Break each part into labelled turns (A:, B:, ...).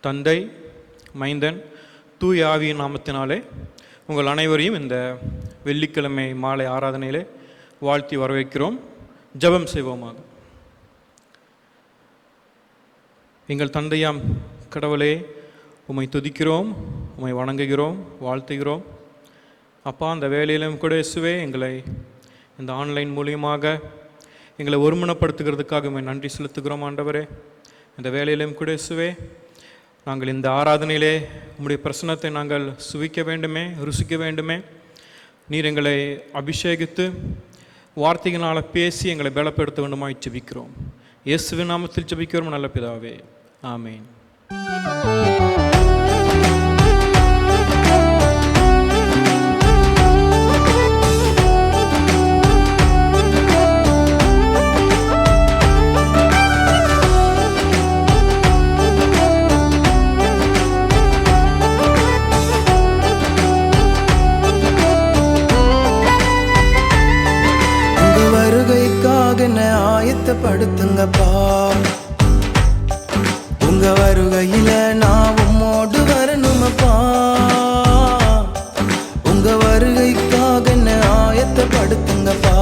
A: தந்தை, மைந்தன், தூய ஆவியின் நாமத்தினாலே உங்கள் அனைவரையும் இந்த வெள்ளிக்கிழமை மாலை ஆராதனையிலே வாழ்த்தி வரவேற்கிறோம். ஜெபம் செய்வோமாக. எங்கள் தந்தையாம் கடவுளே, உம்மை துதிக்கிறோம், உம்மை வணங்குகிறோம், வாழ்த்துகிறோம். அப்பா, அந்த வேலையிலும் கூட இயேசுவே எங்களை இந்த ஆன்லைன் மூலியமாக எங்களை ஒருமனப்படுத்துகிறதுக்காக உம்மை நன்றி செலுத்துகிறோம். ஆண்டவரே, இந்த வேலையிலும் கூட இயேசுவே நாங்கள் இந்த ஆராதனையிலே உம்முடைய பிரசன்னத்தை நாங்கள் சுவிக்க வேண்டுமே, ருசிக்க வேண்டுமே. நீர் எங்களை அபிஷேகித்து வார்த்தைகளால் பேசி எங்களை பலப்படுத்த வேண்டுமாய் ஜெபிக்கிறோம். இயேசுவின் நாமத்தில் ஜெபிக்கிறோம் நல்ல பிதாவே, ஆமேன்.
B: ஆயத்தப்படுத்துங்கப்பா, உங்க வருகையில நான் உம்மோடு வரணுமப்பா. உங்க வருகைக்காக என்ன ஆயத்தப்படுத்துங்கப்பா,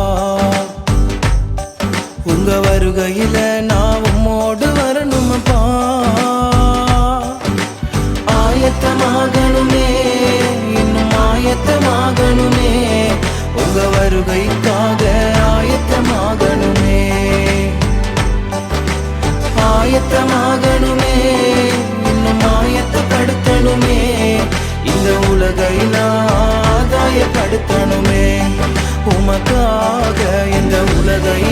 B: உங்க வருகையில நான் உம்மோடு வரணுமப்பா. ஆயத்தமாகணுமே, இன்னும் ஆயத்தமாகணுமே, உங்க வருகைக்காக ஆயத்தமாகணுமே. ஆயத்தமாகணுமே, இன்னும் ஆயத்தப்படுத்தணுமே, இந்த உலகை ஆதாயப்படுத்தணுமே. உமக்காக இந்த உலகை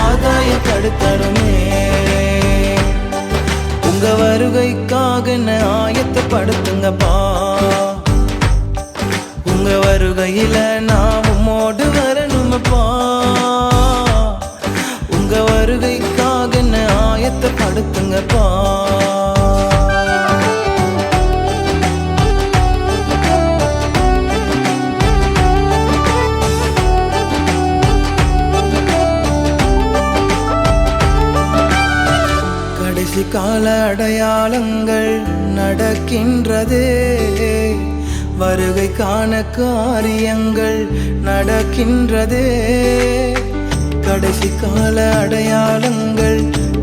B: ஆதாயப்படுத்தணுமே. உங்க வருகைக்காக என்ன ஆயத்தப்படுத்துங்கப்பா, உங்க வருகையில நான் உம்மோடு வரணுமப்பா. உங்க வருகைக்காக என்ன ஆயத்தப்படுத்துங்கப்பா. கடைசி கால அடையாளங்கள் நடக்கின்றதே, வருகைக்கான காரியங்கள் நடக்கின்றதே. கடைசி கால அடையாளங்கள்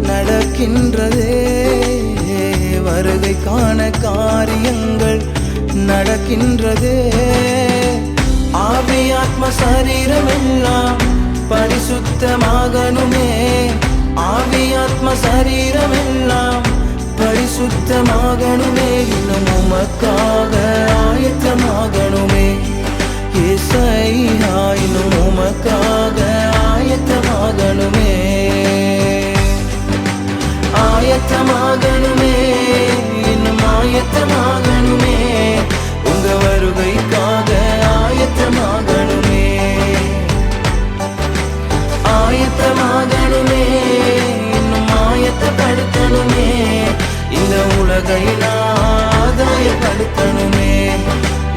B: நடக்கின்றதே, வருகைக்கான காரியங்கள் நடக்கின்றதே. ஆவி ஆத்ம சரீரம் எல்லாம் பரிசுத்தமாகணுமே, ஆவி ஆத்ம சரீரம் எல்லாம் பரிசுத்தமாகணுமே. இன்னும் உமக்காக ஆயத்தமாகணுமே ஏசையா, இன்னும் உமக்காக ஆயத்தமாகணுமே. ஆயத்தமாகணுமே, இன்னும் ஆயத்தமாகணுமே, உங்க வருகைக்காக ஆயத்தமாகணுமே. ஆயத்தமாகணுமே, இன்னும் ஆயத்தப்படுத்தணுமே, இந்த உலகை ஆதாயப்படுத்தணுமே.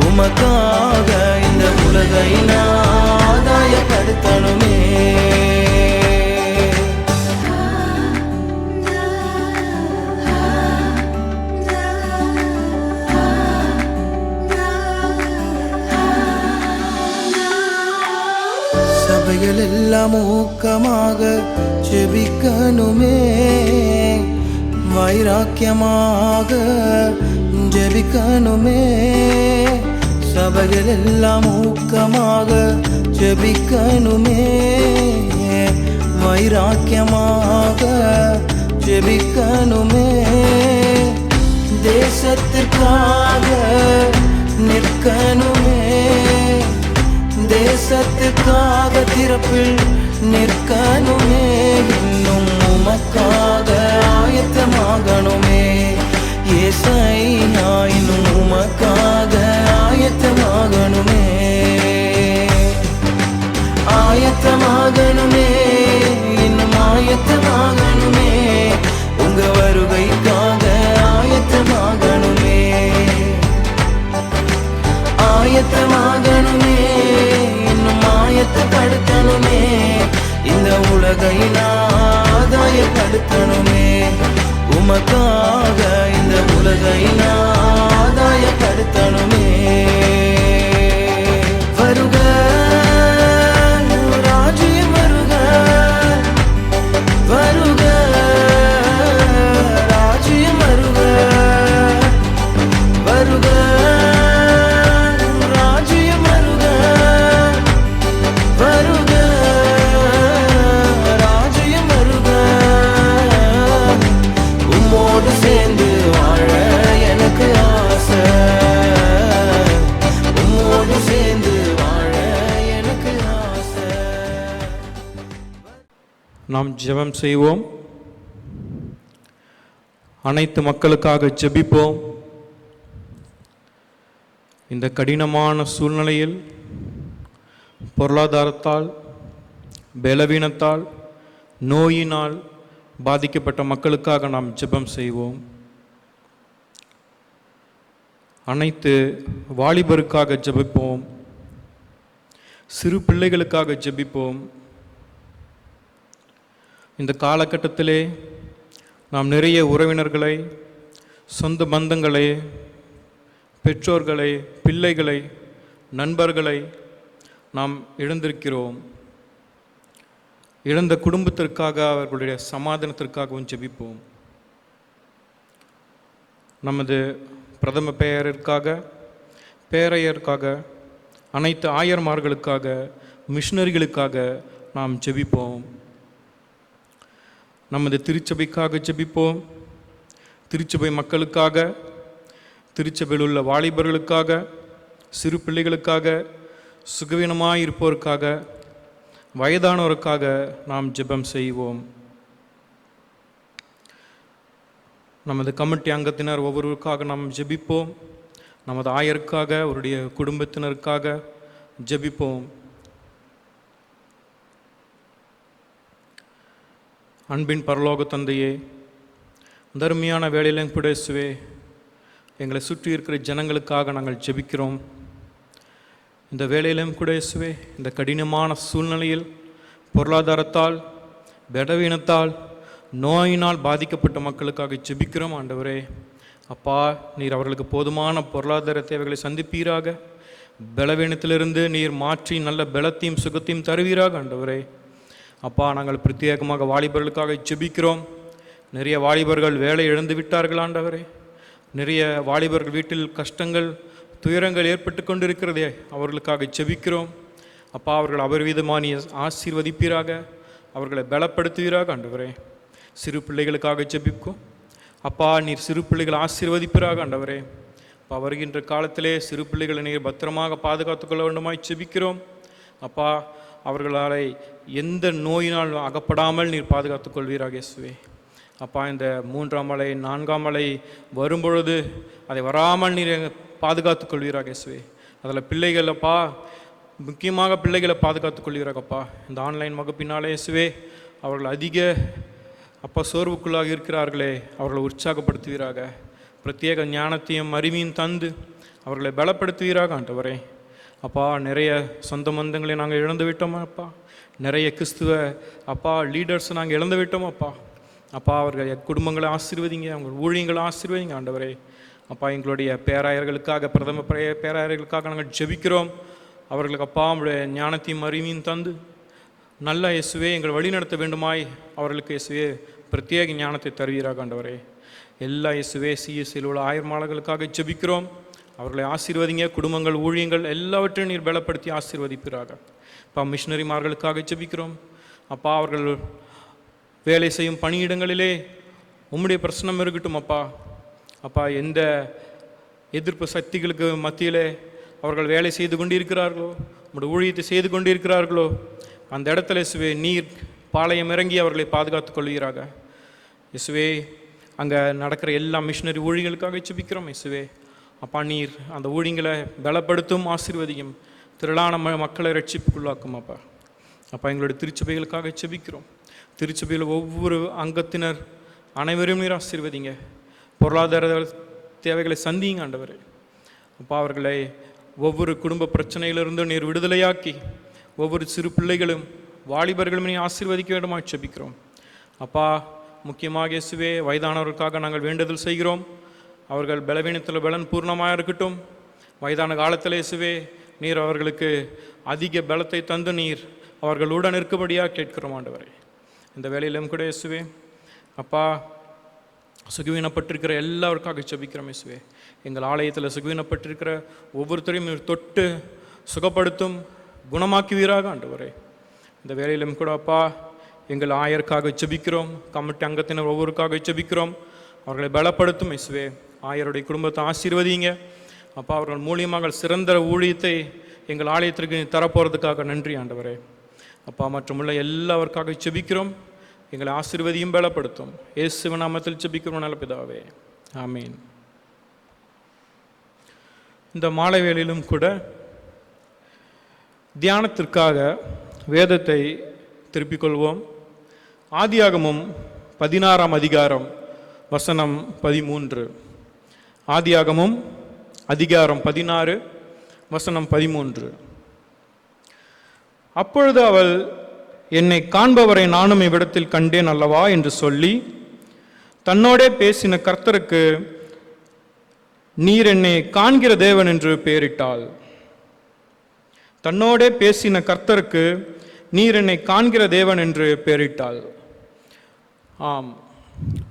B: உமக்காக இந்த உலகை ஆதாயப்படுத்தணுமே. சபைகள் எல்லாம் ஊக்கமாக ஜெபிக்கணுமே, வைராக்கியமாக ஜெபிக்கணுமே. சபைகள் எல்லாம் ஊக்கமாக ஜெபிக்கணுமே, வைராக்கியமாக ஜெபிக்கணுமே. தேசத்திற்காக நிற்கணுமே, தேசத்துக்காக திறப்பில் நிற்கணுமே. இன்னும் உமக்காக ஆயத்தமாகணுமே ஏசையா, இன்னும் உமக்காக ஆயத்தமாகணுமே. ஆயத்தமாகணுமே, இன்னும் ஆயத்தமாகணுமே, உங்க வருகைக்காக ஆயத்தமாகணுமே. ஆயத்தமாகணுமே, இன்னும் ஆயத்தப்படுத்தணுமே, இந்த உலகை ஆதாயப்படுத்தணுமே. உமக்காக இந்த உலகையின் ஆதாயப்படுத்தணுமே. வருக ராஜ்யம் வருக, வருக ராஜ்யம் வருக, வருக ராஜ்யம் வருக, வருக ராஜ்யம் வருக. உம்மோடு சேர்ந்து வாழ எனக்கு ஆசை, உம்மோடு சேர்ந்து வாழ எனக்கு ஆசை.
A: நாம் ஜெபம் செய்வோம். அனைத்து மக்களுக்காக ஜெபிப்போம். இந்த கடினமான சூழ்நிலையில் பொருளாதாரத்தால், பலவீனத்தால், நோயினால் பாதிக்கப்பட்ட மக்களுக்காக நாம் ஜெபம் செய்வோம். அனைத்து வாலிபருக்காக ஜெபிப்போம். சிறு பிள்ளைகளுக்காக ஜெபிப்போம். இந்த காலகட்டத்திலே நாம் நிறைய உறவினர்களை, சொந்த பந்தங்களை, பெற்றோர்களை, பிள்ளைகளை, நண்பர்களை நாம் இழந்திருக்கிறோம். இழந்த குடும்பத்திற்காக, அவர்களுடைய சமாதானத்திற்காகவும் ஜெபிப்போம். நமது பிரதம பேரையருக்காக, அனைத்து ஆயர்மார்களுக்காக, மிஷனரிகளுக்காக நாம் ஜெபிப்போம். நமது திருச்சபைக்காக ஜெபிப்போம். திருச்சபை மக்களுக்காக, திருச்சபையில் உள்ள வாலிபர்களுக்காக, சிறு பிள்ளைகளுக்காக, சுகவீனமாய் இருப்போருக்காக, வயதானோருக்காக நாம் ஜெபம் செய்வோம். நமது கமிட்டி அங்கத்தினர் ஒவ்வொருவருக்காக நாம் ஜெபிப்போம். நமது ஆயருக்காக, அவருடைய குடும்பத்தினருக்காக ஜெபிப்போம். அன்பின் பரலோக தந்தையே, தர்மியான வேலையிலும் கூட இயேசுவே, எங்களை சுற்றி இருக்கிற ஜனங்களுக்காக நாங்கள் ஜெபிக்கிறோம். இந்த வேலையிலும் கூட இயேசுவே, இந்த கடினமான சூழ்நிலையில் பொருளாதாரத்தால், பலவீனத்தால், நோயினால் பாதிக்கப்பட்ட மக்களுக்காக ஜெபிக்கிறோம். ஆண்டவரே அப்பா, நீர் அவர்களுக்கு போதுமான பொருளாதார தேவைகளை சந்திப்பீராக. பலவீனத்திலிருந்து நீர் மாற்றி நல்ல பலத்தையும் சுகத்தையும் தருவீராக. ஆண்டவரே அப்பா, நாங்கள் பிரத்யேகமாக வாலிபர்களுக்காக ஜெபிக்கிறோம். நிறைய வாலிபர்கள் வேலை இழந்து விட்டார்கள். ஆண்டவரே, நிறைய வாலிபர்கள் வீட்டில் கஷ்டங்கள், துயரங்கள் ஏற்பட்டு கொண்டிருக்கிறதே, அவர்களுக்காக ஜெபிக்கிறோம். அப்பா, அவர்கள் அபரிவிதமானி ஆசீர்வதிப்பீராக, அவர்களை பலப்படுத்துவீராக. ஆண்டவரே, சிறு பிள்ளைகளுக்காக ஜெபிக்கும். அப்பா, நீர் சிறு பிள்ளைகள் ஆசீர்வதிப்பீராக. ஆண்டவரே அப்பா, வருகின்ற காலத்திலே சிறு பிள்ளைகளை நீர் பத்திரமாக பாதுகாத்துக்கொள்ள வேண்டுமாய் ஜெபிக்கிறோம். அப்பா, அவர்களால் எந்த நோயினால் அகப்படாமல் நீர் பாதுகாத்துக் கொள்வீராக இயேசுவே. அப்பா, இந்த 3ஆம் அலை 4ஆம் அலை வரும்பொழுது அதை வராமல் நீர் பாதுகாத்துக் கொள்வீராக இயேசுவே. அதில் பிள்ளைகள் அப்பா, முக்கியமாக பிள்ளைகளை பாதுகாத்துக் கொள்வீராகப்பா. இந்த ஆன்லைன் வகுப்பினாலே இயேசுவே, அவர்கள் அதிக அப்பா சோர்வுக்குள்ளாக இருக்கிறார்களே, அவர்களை உற்சாகப்படுத்துவீராக. பிரத்யேக ஞானத்தையும் அறிவையும் தந்து அவர்களை பலப்படுத்துவீராக. ஆண்டவரே அப்பா, நிறைய சொந்த பந்தங்களை நாங்கள் இழந்து விட்டோம் அப்பா. நிறைய கிறிஸ்துவ அப்பா லீடர்ஸை நாங்கள் இழந்து விட்டோம் அப்பா. அப்பா, அவர்கள் குடும்பங்களை ஆசீர்வதிங்க, அவங்க ஊழியங்களை ஆசீர்வதிங்க. ஆண்டவரே அப்பா, எங்களுடைய பேராயர்களுக்காக, பிரதம பேராயர்களுக்காக நாங்கள் ஜெபிக்கிறோம். அவர்களுக்கு அப்பா அவங்களுடைய ஞானத்தையும் அறிவையும் தந்து நல்ல இயேசுவே எங்கள் வழி நடத்த வேண்டுமாய் அவர்களுக்கு இயேசுவே பிரத்யேக ஞானத்தை தருவீராக. ஆண்டவரே எல்லா இயேசுவே சிஎஸ்சியில் உள்ள ஆயர்மார்களுக்காக ஜெபிக்கிறோம். அவர்களை ஆசீர்வதிங்க. குடும்பங்கள், ஊழியங்கள் எல்லாவற்றையும் நீர் பலப்படுத்தி ஆசீர்வதிப்பீராக. அப்பா, மிஷனரிமார்களுக்காக ஜெபிக்கிறோம். அப்பா, அவர்கள் வேலை செய்யும் பணியிடங்களிலே உம்முடைய பிரசனம் இருக்கட்டும் அப்பா. அப்பா, எந்த எதிர்ப்பு சக்திகளுக்கு மத்தியிலே அவர்கள் வேலை செய்து கொண்டிருக்கிறார்களோ, உம்முடைய ஊழியத்தை செய்து கொண்டிருக்கிறார்களோ, அந்த இடத்துல இயேசுவே நீர் பாளையம் இறங்கி அவர்களை பாதுகாத்துக் கொள்வீராக. இயேசுவே, அங்கே நடக்கிற எல்லா மிஷினரி ஊழியர்களுக்காக ஜெபிக்கிறோம். இயேசுவே அப்பா, நீர் அந்த ஊழியங்களை பலப்படுத்தும், ஆசீர்வதியும், திரளான மக்களை ரட்சிப்புக்குள்ளாக்கும் அப்பா. அப்பா, எங்களுடைய திருச்சபைகளுக்காக ஜெபிக்கிறோம். திருச்சபையில் ஒவ்வொரு அங்கத்தினர் அனைவரும் நீர் ஆசீர்வதிங்க. பொருளாதார தேவைகளை சந்திங்க ஆண்டவரே. அப்பா, அவர்களை ஒவ்வொரு குடும்ப பிரச்சனையிலிருந்தும் நீர் விடுதலையாக்கி ஒவ்வொரு சிறு பிள்ளைகளும் வாலிபர்களும் நீ ஆசீர்வதிக்க வேண்டுமா ஜெபிக்கிறோம். அப்பா, முக்கியமாக இயேசுவே வயதானவர்களுக்காக நாங்கள் வேண்டுதல் செய்கிறோம். அவர்கள் பலவீனத்தில் பலன் பூர்ணமாக இருக்கட்டும். வயதான காலத்தில் இயேசுவே நீர் அவர்களுக்கு அதிக பலத்தை தந்து நீர் அவர்களுடன் இருக்கும்படியாக கேட்கிறோம் ஆண்டவரே. இந்த வேலையிலும் கூட இயேசுவே அப்பா, சுகவீனப்பட்டிருக்கிற எல்லாருக்காக ஜெபிக்கிறோம் இயேசுவே. எங்கள் ஆலயத்தில் சுகவீனப்பட்டிருக்கிற ஒவ்வொருத்தரையும் நீர் தொட்டு சுகப்படுத்தும், குணமாக்குவீராக ஆண்டவரே. இந்த வேலையிலும் கூட அப்பா, எங்கள் ஆயருக்காக ஜெபிக்கிறோம், கமிட்டி அங்கத்தினர் ஒவ்வொருக்காக ஜெபிக்கிறோம். அவர்களை பலப்படுத்தும் இயேசுவே. ஆயருடைய குடும்பத்தை ஆசீர்வதிங்க அப்பா. அவர்கள் மூலியமாக சிறந்த ஊழியத்தை எங்கள் ஆலயத்திற்கு தரப்போகிறதுக்காக நன்றி ஆண்டவரே அப்பா. மற்றும் உள்ள எல்லாருக்காக ஜெபிக்கிறோம். எங்களை ஆசீர்வதியும் பலப்படுத்தும். இயேசுவின் நாமத்தில் ஜெபிக்கிறோம் நல்ல பிதாவே, ஆமீன். இந்த மாலை வேளையிலும் கூட தியானத்திற்காக வேதத்தை திருப்பிக் கொள்வோம். ஆதியாகமம் 16ஆம் அதிகாரம் வசனம் 13. ஆதியாகமம் அதிகாரம் 16 வசனம் 13. அப்பொழுது அவள், என்னை காண்பவரை நானும் இவ்விடத்தில் கண்டேன் அல்லவா என்று சொல்லி தன்னோடே பேசின கர்த்தருக்கு நீர் என்னை காண்கிற தேவன் என்று பெயரிட்டாள். தன்னோடே பேசின கர்த்தருக்கு நீர் என்னை காண்கிற தேவன் என்று பெயரிட்டாள். ஆம்,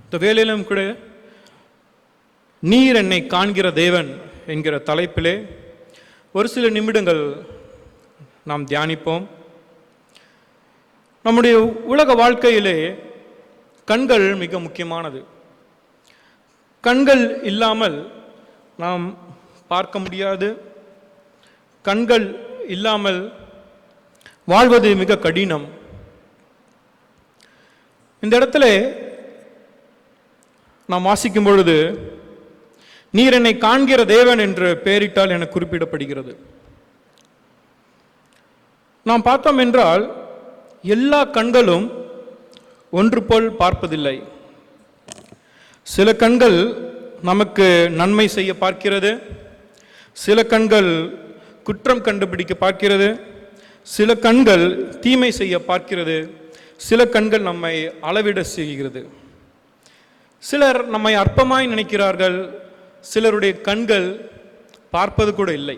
A: இந்த வேளையிலும் கூட நீர் என்னை காண்கிற தேவன் என்கிற தலைப்பிலே ஒரு சில நிமிடங்கள் நாம் தியானிப்போம். நம்முடைய உலக வாழ்க்கையிலே கண்கள் மிக முக்கியமானது. கண்கள் இல்லாமல் நாம் பார்க்க முடியாது. கண்கள் இல்லாமல் வாழ்வது மிக கடினம். இந்த இடத்துல நாம் வாசிக்கும் பொழுது நீர் என்னை காண்கிற தேவன் என்று பெயரிட்டால் என குறிப்பிடப்படுகிறது. நாம் பார்த்தோம் என்றால் எல்லா கண்களும் ஒன்று போல் பார்ப்பதில்லை. சில கண்கள் நமக்கு நன்மை செய்ய பார்க்கிறது, சில கண்கள் குற்றம் கண்டுபிடிக்க பார்க்கிறது, சில கண்கள் தீமை செய்ய பார்க்கிறது, சில கண்கள் நம்மை அளவிட செய்கிறது. சிலர் நம்மை அற்பமாய் நினைக்கிறார்கள், சிலருடைய கண்கள் பார்ப்பது கூட இல்லை,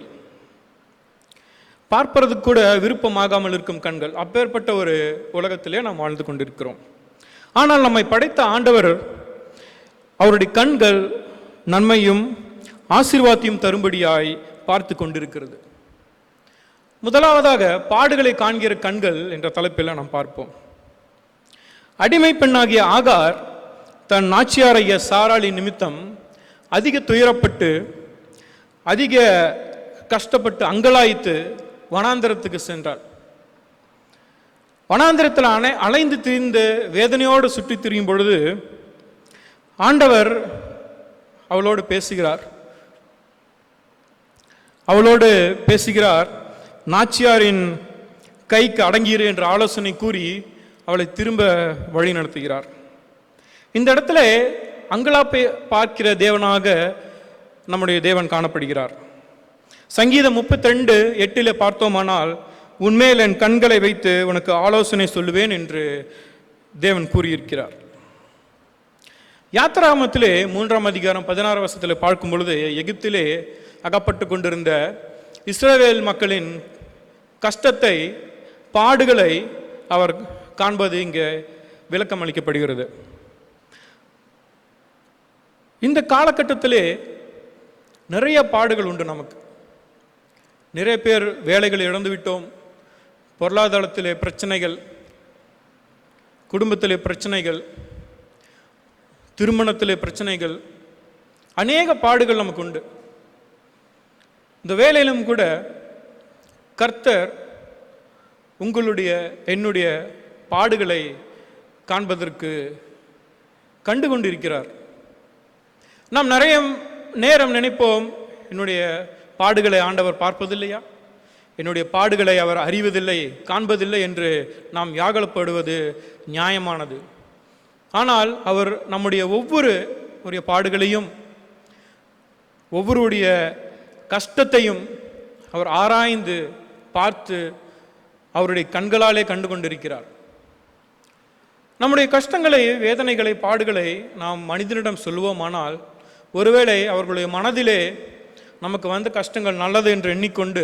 A: பார்ப்பது கூட விருப்பமாகாமல் இருக்கும் கண்கள். அப்பேற்பட்ட ஒரு உலகத்திலே நாம் வாழ்ந்து கொண்டிருக்கிறோம். ஆனால் நம்மை படைத்த ஆண்டவர் அவருடைய கண்கள் நன்மையும் ஆசீர்வாதத்தையும் தரும்படியாய் பார்த்து கொண்டிருக்கிறது. முதலாவதாக பாடுகளை காண்கிற கண்கள் என்ற தலைப்பில் நாம் பார்ப்போம். அடிமை பெண்ணாகிய ஆகார் தன் நாச்சியாரைய சாராளின் நிமித்தம் அதிக துயரப்பட்டு அதிக கஷ்டப்பட்டு அங்கலாய்த்து வனாந்திரத்துக்கு சென்றாள். வனாந்திரத்தில் அலைந்து திரிந்து வேதனையோடு சுற்றி திரியும் பொழுது ஆண்டவர் அவளோடு பேசுகிறார். நாச்சியாரின் கைக்கு அடங்கியிரு என்ற ஆலோசனை கூறி அவளை திரும்ப வழி நடத்துகிறார். இந்த இடத்துல அங்கலாப்பை பார்க்கிற தேவனாக நம்முடைய தேவன் காணப்படுகிறார். சங்கீதம் 32:8 பார்த்தோமானால், உன்மேல் என் கண்களை வைத்து உனக்கு ஆலோசனை சொல்லுவேன் என்று தேவன் கூறியிருக்கிறார். யாத்திராகமத்திலே 3ஆம் அதிகாரம் 16 வசனத்தில் பார்க்கும் பொழுது எகிப்திலே அகப்பட்டு கொண்டிருந்த இஸ்ரவேல் மக்களின் கஷ்டத்தை, பாடுகளை அவர் காண்பது இங்கே விளக்கம் அளிக்கப்படுகிறது. இந்த காலகட்டத்திலே நிறைய பாடுகள் உண்டு. நமக்கு நிறைய பேர் வேலைகளை இழந்து விட்டோம், பொருளாதாரத்திலே பிரச்சனைகள், குடும்பத்திலே பிரச்சனைகள், திருமணத்திலே பிரச்சனைகள், அநேக பாடுகள் நமக்கு உண்டு. இந்த வேலையிலும் கூட கர்த்தர் உங்களுடைய என்னுடைய பாடுகளை காண்பதற்கு கண்டு கொண்டிருக்கிறார். நாம் நிறைய நேரம் நினைப்போம், என்னுடைய பாடுகளை ஆண்டவர் பார்ப்பதில்லையா, என்னுடைய பாடுகளை அவர் அறிவதில்லை, காண்பதில்லை என்று நாம் யாகலப்படுவது நியாயமானது. ஆனால் அவர் நம்முடைய ஒவ்வொரு பாடுகளையும், ஒவ்வொருடைய கஷ்டத்தையும் அவர் ஆராய்ந்து பார்த்து அவருடைய கண்களாலே கண்டு கொண்டிருக்கிறார். நம்முடைய கஷ்டங்களை, வேதனைகளை, பாடுகளை நாம் மனிதனிடம் சொல்லுவோமானால் ஒருவேளை அவர்களுடைய மனதிலே நமக்கு வந்த கஷ்டங்கள் நல்லது என்று எண்ணிக்கொண்டு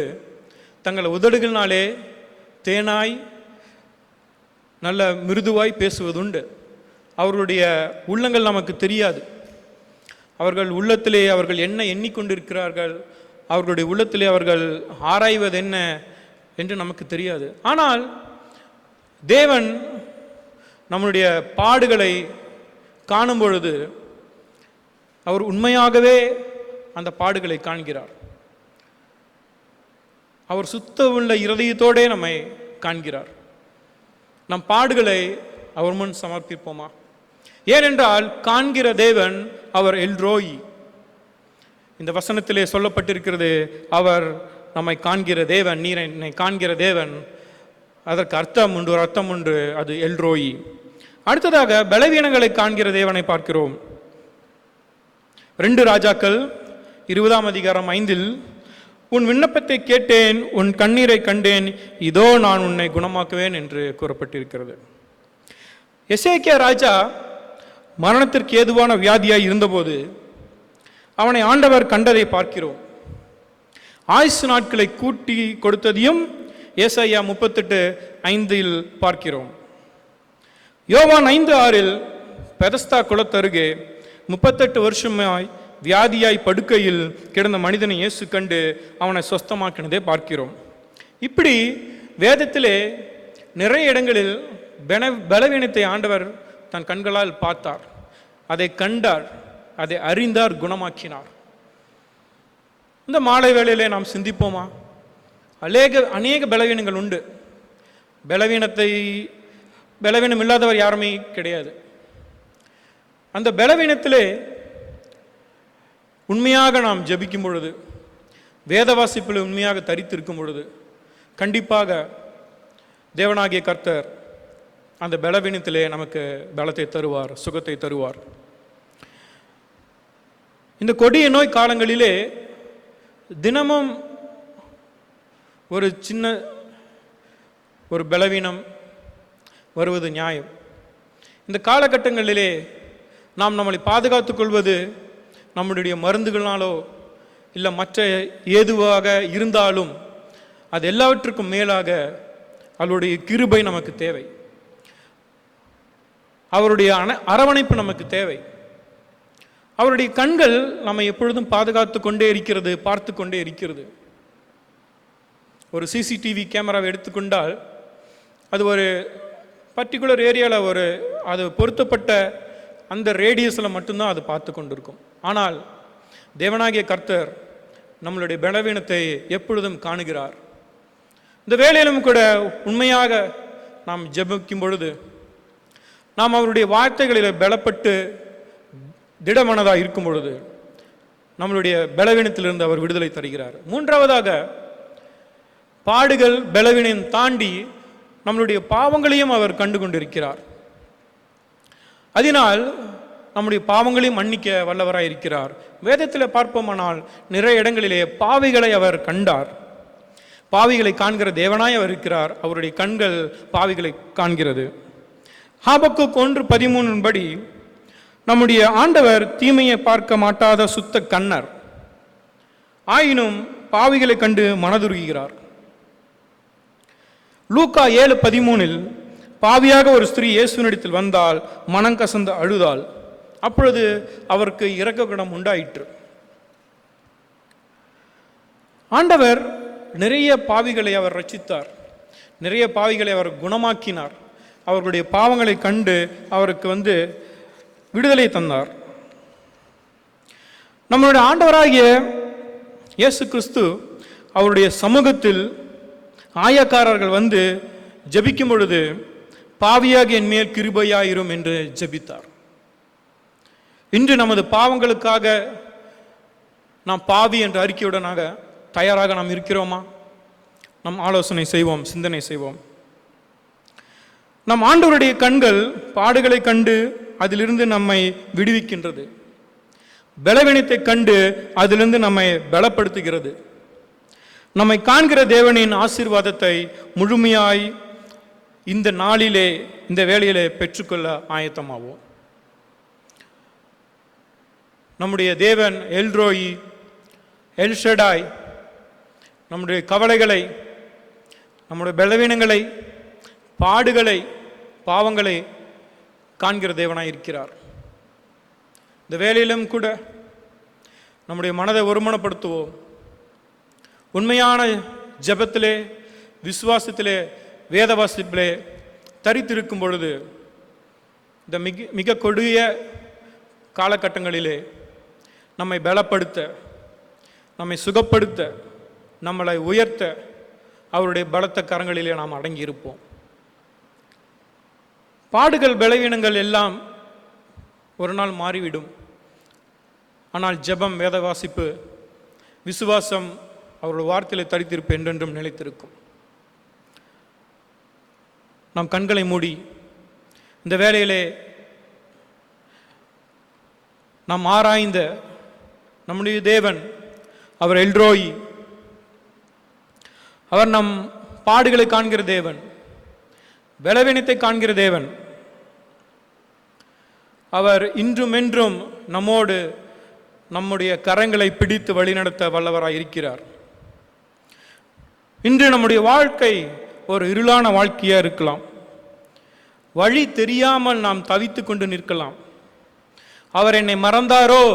A: தங்கள் உதடுகளினாலே தேனாய் நல்ல மிருதுவாய் பேசுவதுண்டு. அவர்களுடைய உள்ளங்கள் நமக்கு தெரியாது. அவர்கள் உள்ளத்திலே அவர்கள் என்ன எண்ணிக்கொண்டிருக்கிறார்கள், அவர்களுடைய உள்ளத்திலே அவர்கள் ஆராய்வது என்ன என்று நமக்கு தெரியாது. ஆனால் தேவன் நம்முடைய பாடுகளை காணும் பொழுது அவர் உண்மையாகவே அந்த பாடுகளை காண்கிறார். அவர் சுத்தமுள்ள இருதயத்தோடே நம்மை காண்கிறார். நம் பாடுகளை அவர் முன் சமர்ப்பிப்போமா? ஏனென்றால் காண்கிற தேவன் அவர் எல்ரோயி. இந்த வசனத்திலே சொல்லப்பட்டிருக்கிறது, அவர் நம்மை காண்கிற தேவன், நீர் என்னை காண்கிற தேவன். அதற்கு அர்த்தம் உண்டு, ஒரு அர்த்தம் உண்டு, அது எல்ரோயி. அடுத்ததாக பலவீனங்களை காண்கிற தேவனை பார்க்கிறோம். 2 ராஜாக்கள் 20ஆம் அதிகாரம் 5 உன் விண்ணப்பத்தை கேட்டேன், உன் கண்ணீரை கண்டேன், இதோ நான் உன்னை குணமாக்குவேன் என்று கூறப்பட்டிருக்கிறது. எசேக்கியா ராஜா மரணத்திற்கு ஏதுவான வியாதியாய் இருந்தபோது அவனை ஆண்டவர் கண்டதை பார்க்கிறோம். ஆயுசு நாட்களை கூட்டி கொடுத்ததையும் ஏசாயா 38:5 பார்க்கிறோம். யோவான் 5:6 பெதஸ்தா குளத்தருகே 38 வருஷமாய் வியாதியாய் படுக்கையில் கிடந்த மனிதனை இயேசு கண்டு அவனை சொஸ்தமாக்கினதை பார்க்கிறோம். இப்படி வேதத்திலே நிறைய இடங்களில் பலவீனத்தை ஆண்டவர் தன் கண்களால் பார்த்தார், அதை கண்டார், அதை அறிந்தார், குணமாக்கினார். இந்த மாலை வேளையிலே நாம் சிந்திப்போமா? அநேக பலவீனங்கள் உண்டு. பலவீனம் இல்லாதவர் யாருமே கிடையாது. அந்த பலவீனத்திலே உண்மையாக நாம் ஜெபிக்கும் பொழுது, வேத வாசிப்பில் உண்மையாக தரித்திருக்கும் பொழுது கண்டிப்பாக தேவனாகிய கர்த்தர் அந்த பலவீனத்திலே நமக்கு பலத்தை தருவார், சுகத்தை தருவார். இந்த கொடிய நோய் காலங்களிலே தினமும் ஒரு சின்ன ஒரு பலவீனம் வருவது நியாயம். இந்த காலகட்டங்களிலே நாம் நம்மளை பாதுகாத்துக் கொள்வது நம்முடைய மருந்துகளாலோ இல்லை மற்ற ஏதுவாக இருந்தாலும் அது எல்லாவற்றுக்கும் மேலாக அவருடைய கிருபை நமக்கு தேவை, அவருடைய அரவணைப்பு நமக்கு தேவை. அவருடைய கண்கள் நம்மை எப்பொழுதும் பாதுகாத்து கொண்டே இருக்கிறது, பார்த்து கொண்டே இருக்கிறது. ஒரு சிசிடிவி கேமராவை எடுத்துக்கொண்டால் அது ஒரு பர்டிகுலர் ஏரியாவில் அது பொருத்தப்பட்ட அந்த ரேடியஸில் மட்டும்தான் அது பார்த்து கொண்டிருக்கும். ஆனால் தேவனாகிய கர்த்தர் நம்மளுடைய பலவீனத்தை எப்பொழுதும் காணுகிறார். இந்த வேளையிலும் கூட உண்மையாக நாம் ஜெபிக்கும் பொழுது நாம் அவருடைய வார்த்தைகளில் பலப்பட்டு திடமனதாக இருக்கும் பொழுது நம்மளுடைய பலவீனத்திலிருந்து அவர் விடுதலை தருகிறார். 3ஆவதாக பாடுகள் பலவீனம் தாண்டி நம்மளுடைய பாவங்களையும் அவர் கண்டு கொண்டிருக்கிறார். அதனால் நம்முடைய பாவங்களையும் மன்னிக்க வல்லவராய் இருக்கிறார். வேதத்தில் பார்ப்போமானால் நிறைய இடங்களிலே பாவிகளை அவர் கண்டார். பாவிகளை காண்கிற தேவனாய் அவர் இருக்கிறார். அவருடைய கண்கள் பாவிகளை காண்கிறது. ஆபக்குக் 1:13 படி நம்முடைய ஆண்டவர் தீமையை பார்க்க மாட்டாத சுத்த கண்ணர், ஆயினும் பாவிகளை கண்டு மனதுருகிறார். லூக்கா 7:13 பாவியாக ஒரு ஸ்திரீ இயேசுவினிடத்தில் வந்தால் மனம் கசந்து அழுதாள். அப்பொழுது அவருக்கு இரக்க குணம் உண்டாயிற்று. ஆண்டவர் நிறைய பாவிகளை அவர் ரட்சித்தார், நிறைய பாவிகளை அவர் குணமாக்கினார். அவர்களுடைய பாவங்களை கண்டு அவருக்கு விடுதலை தந்தார். நம்மளுடைய ஆண்டவராகிய இயேசு கிறிஸ்து அவருடைய சமூகத்தில் ஆயக்காரர்கள் ஜெபிக்கும் பொழுது பாவியாக என் மேல் கிருபையாயிரும் என்று ஜெபித்தார். இன்று நமது பாவங்களுக்காக நாம் பாவி என்ற அறிக்கையுடனாக தயாராக நாம் இருக்கிறோமா? நம் ஆலோசனை செய்வோம், சிந்தனை செய்வோம். நம் ஆண்டவருடைய கண்கள் பாடுகளை கண்டு அதிலிருந்து நம்மை விடுவிக்கின்றது. பலவீனத்தை கண்டு அதிலிருந்து நம்மை பலப்படுத்துகிறது. நம்மை காண்கிற தேவனின் ஆசீர்வாதத்தை முழுமையாய் இந்த நாளிலே, இந்த வேளையிலே பெற்றுக்கொள்ள ஆயத்தமாவோம். நம்முடைய தேவன் எல்ரோயி, எல்ஷடாய், நம்முடைய கவலைகளை, நம்முடைய பலவீனங்களை, பாடுகளை, பாவங்களை காண்கிற தேவனாய் இருக்கிறார். இந்த வேலையிலும் கூட நம்முடைய மனதை ஒருமனப்படுத்துவோம். உண்மையான ஜெபத்திலே, விசுவாசத்திலே, வேத வாசிப்பிலே தரித்திருக்கும் பொழுது இந்த மிக கொடிய காலகட்டங்களிலே நம்மை பலப்படுத்த, நம்மை சுகப்படுத்த, நம்மளை உயர்த்த அவருடைய பலத்த கரங்களிலே நாம் அடங்கியிருப்போம். பாடுகள், பலவீனங்கள் எல்லாம் ஒரு நாள் மாறிவிடும். ஆனால் ஜெபம், வேத வாசிப்பு, விசுவாசம், அவருடைய வார்த்தையிலே தரித்திருப்பு என்றென்றும் நிலைத்திருக்கும். நாம் கண்களை மூடி இந்த வேளையிலே நாம் ஆராய்ந்த நம்முடைய தேவன், அவர் எல்ரோயி, அவர் நம் பாடுகளை காண்கிற தேவன், பலவீனத்தை காண்கிற தேவன். அவர் இன்றும் என்றும் நம்மோடு நம்முடைய கரங்களை பிடித்து வழிநடத்த வல்லவராய் இருக்கிறார். இன்று நம்முடைய வாழ்க்கை ஒரு இருளான வாழ்க்கையா இருக்கலாம். வழி தெரியாமல் நாம் தவித்து கொண்டு நிற்கலாம். அவர் என்னை மறந்தாரோ,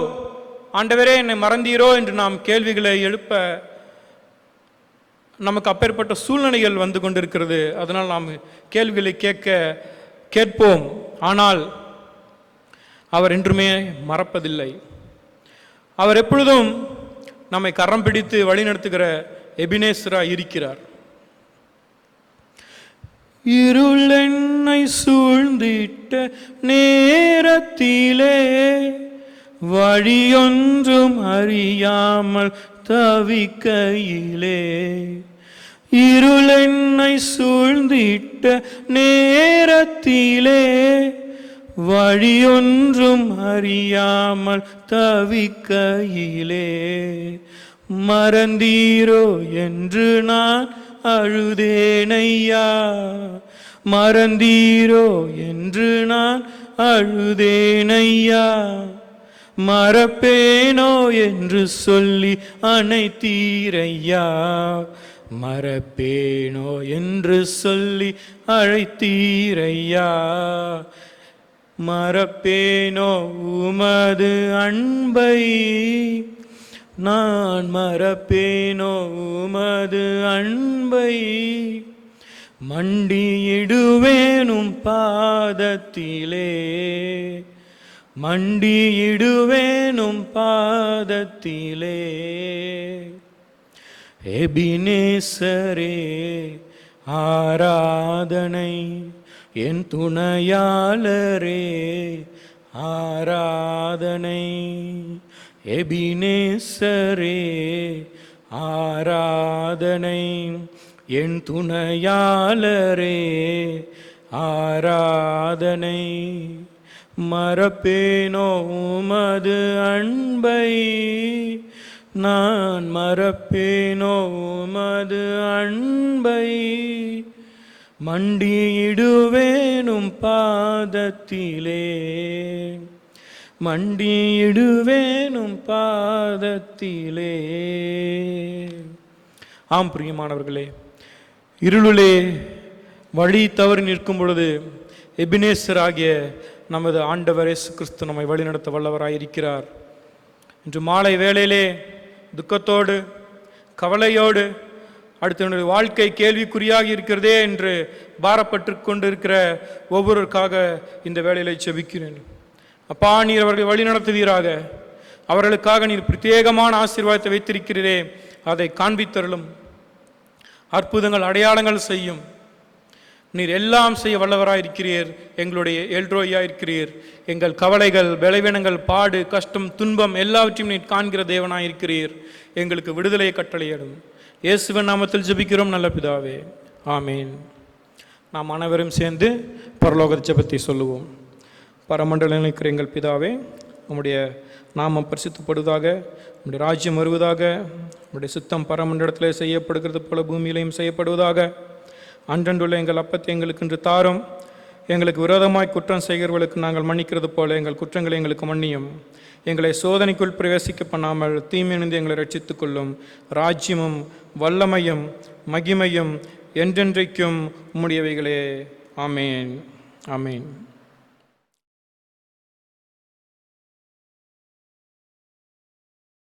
A: ஆண்டவரே என்னை மறந்தீரோ என்று நாம் கேள்விகளை எழுப்ப நமக்கு அப்பேற்பட்ட சூழ்நிலைகள் வந்து கொண்டிருக்கிறது. அதனால் நாம் கேள்விகளை கேட்போம். ஆனால் அவர் என்றுமே மறப்பதில்லை. அவர் எப்பொழுதும் நம்மை கரம் பிடித்து வழிநடத்துகிற எபினேசராய் இருக்கிறார். இருள் என்னை சூழ்ந்திட்ட நேரத்திலே வழியொன்றும் அறியாமல் தவிக்கையிலே, இருள் என்னை சூழ்ந்திட்ட நேரத்திலே வழியொன்றும் அறியாமல் தவிக்கையிலே, மறந்தீரோ என்று நான் அழுதேனையா, மறந்தீரோ என்று நான் அழுதேனையா, மறப்பேனோ என்று சொல்லி அணைத்தீரையா, மறப்பேனோ என்று சொல்லி அழைத்தீரையா, மறப்பேனோ உமது அன்பை, நான் மறப்பேனோ உமது அன்பை, மண்டியிடுவேனும் பாதத்திலே, மண்டியிடுவேனும் பாதத்திலே. எபினேசரே ஆராதனை, என் துணையாளரே ஆராதனை, எபினேசரே ஆராதனை, என் துணையாளரே ஆராதனை, மறப்பேனோ உமது அன்பை, நான் மறப்பேனோ உமது அன்பை, மண்டியிடுவேனும் பாதத்திலே, மண்டியிடுவேனும் பாதத்திலே. ஆம் பிரியமானவர்களே, இருளிலே வழி தவறி நிற்கும் பொழுது எபினேசர் ஆகிய நமது ஆண்டவர் இயேசு கிறிஸ்து நம்மை வழிநடத்த வல்லவராயிருக்கிறார். இன்று மாலை வேளையிலே துக்கத்தோடு, கவலையோடு, அடுத்தவனுடைய வாழ்க்கை கேள்விக்குறியாகி இருக்கிறதே என்று பாரப்பட்டு கொண்டிருக்கிற ஒவ்வொருவருக்காக இந்த வேளையிலே செபிக்கிறேன். அப்பா, நீர் அவர்களை வழி நடத்துவீராக. அவர்களுக்காக நீர் பிரத்யேகமான ஆசீர்வாதத்தை வைத்திருக்கிறீரே, அதை காண்பித்தருளும். அற்புதங்கள், அடையாளங்கள் செய்யும். நீர் எல்லாம் செய்ய வல்லவராயிருக்கிறீர். எங்களுடைய எல்ரோயாயிருக்கிறீர். எங்கள் கவலைகள், பலவீனங்கள், பாடு, கஷ்டம், துன்பம் எல்லாவற்றையும் நீர் காண்கிற தேவனாயிருக்கிறீர். எங்களுக்கு விடுதலையை கட்டளையிடும். இயேசுவின் நாமத்தில் ஜெபிக்கிறோம் நல்ல பிதாவே, ஆமேன். நாம் அனைவரும் சேர்ந்து பரலோக ஜெபத்தை சொல்லுவோம். பரமண்டலம் இருக்கிற எங்கள் பிதாவே, உம்முடைய நாமம் பரிசுத்தப்படுவதாக, உம்முடைய ராஜ்யம் வருவதாக, உம்முடைய சித்தம் பரமண்டலத்திலே செய்யப்படுகிறது போல பூமியிலையும் செய்யப்படுவதாக. அன்றன்றுள்ள எங்கள் அப்பத்தை எங்களுக்கு இன்று தாரும். எங்களுக்கு விரோதமாய் குற்றம் செய்கிறவர்களுக்கு நாங்கள் மன்னிக்கிறது போல எங்கள் குற்றங்களை எங்களுக்கு மன்னியும். எங்களை சோதனைக்குள் பிரவேசிக்க பண்ணாமல் தீமையிலிருந்து எங்களை ரட்சித்துக் கொள்ளும். ராஜ்யமும் வல்லமையும் மகிமையும் என்றென்றைக்கும் உம்முடையவைகளே. ஆமேன். ஆமேன்.